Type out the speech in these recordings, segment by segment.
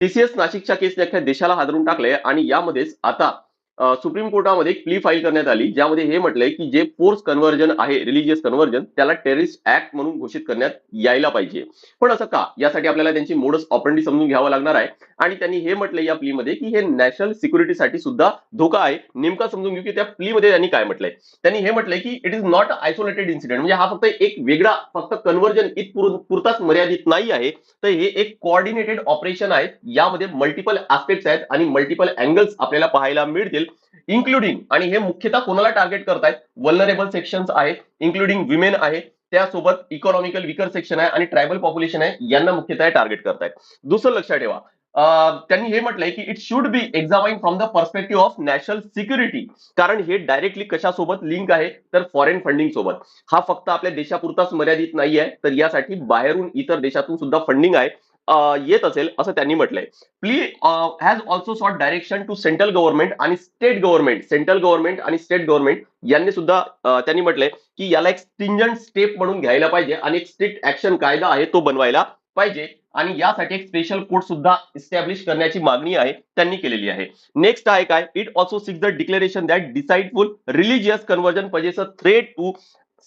TCS नाशिकच्या केसने अख्ख्या देशाला हादरून टाकलंय आणि यामध्येच आता सुप्रीम कोर्टामध्ये एक प्ली फाईल करण्यात आली, ज्यामध्ये हे म्हटलंय की जे फोर्स कन्व्हर्जन आहे, रिलिजियस कन्व्हर्जन, त्याला टेररिस्ट ऍक्ट म्हणून घोषित करण्यात यायला पाहिजे. पण असं का? यासाठी आपल्याला त्यांची मोडस ऑपरेंडी समजून घ्यावं लागणार आहे. आणि त्यांनी हे म्हटलंय या प्लीमध्ये की हे नॅशनल सिक्युरिटीसाठी सुद्धा धोका आहे. नेमका समजून घेऊ की त्या प्लीमध्ये त्यांनी काय म्हटलंय. त्यांनी हे म्हटलंय की it is not isolated incident, म्हणजे हा फक्त एक वेगळा फक्त कन्व्हर्जन पुरताच मर्यादित नाही आहे, तर हे एक कोऑर्डिनेटेड ऑपरेशन आहे. यामध्ये मल्टिपल ऍस्पेक्ट्स आहेत आणि मल्टिपल अँगल्स आपल्याला पाहायला मिळतील, इन्क्लुडिंग, आणि हे मुख्यतः कोणाला टार्गेट करतायत, वल्नरेबल सेक्शन्स आहेत, इन्क्लुडिंग विमेन आहे, त्यासोबत इकॉनॉमिकल विकर सेक्शन आहे आणि ट्रायबल पॉप्युलेशन आहे, यांना मुख्यतः टार्गेट करतायत. दुसरं लक्षात ठेवा, त्यांनी हे म्हटलंय की it should be examine from the perspective of national security, कारण हे डायरेक्टली कशासोबत लिंक आहे, तर फॉरेन फंडिंग सोबत. हा फक्त आपल्या देशापुरताच मर्यादित नाही आहे, तर यासाठी बाहेरून इतर देशातून सुद्धा फंडिंग आहे, येत असेल असं त्यांनी म्हटलंय. Plea has also sought direction to central government आणि स्टेट गव्हर्नमेंट, सेंट्रल गव्हर्नमेंट आणि स्टेट गव्हर्नमेंट यांनी सुद्धा त्यांनी म्हटलंय की याला एक स्ट्रिंजंट स्टेप म्हणून घ्यायला पाहिजे आणि एक स्ट्रिक्ट ऍक्शन कायदा आहे तो बनवायला पाहिजे, आणि यासाठी एक स्पेशल कोर्ट सुद्धा इस्टॅब्लिश करण्याची मागणी आहे त्यांनी केलेली आहे. नेक्स्ट आहे काय, it also seeks the declaration that deceitful religious conversion poses a threat to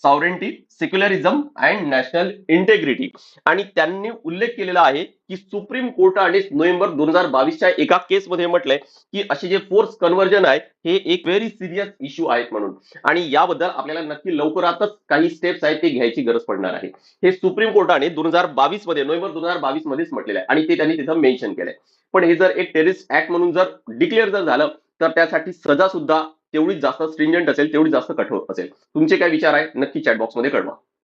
sovereignty, secularism and national integrity. आणि त्यांनी उल्लेख केलेला आहे की सुप्रीम कोर्टाने नोव्हेंबर 2022च्या एका केसमध्ये म्हटलंय की असे जे फोर्स कन्व्हर्जन आहे हे एक व्हेरी सिरियस इश्यू आहेत म्हणून, आणि याबद्दल आपल्याला नक्की लवकरातच काही स्टेप्स आहेत ते घ्यायची गरज पडणार आहे. हे सुप्रीम कोर्टाने 2022 मध्ये, नोव्हेंबर 2022 मध्येच म्हटलेलं आहे आणि ते त्यांनी तिथं मेन्शन केलंय. पण हे जर एक टेररिस्ट ऍक्ट म्हणून जर डिक्लेअर जर झालं, तर त्यासाठी सजा सुद्धा तेवढीच जास्त स्ट्रिंजंट असेल, तेवढी जास्त कठोर असेल. तुमचे काय विचार आहे नक्की चॅट बॉक्समध्ये कळवा.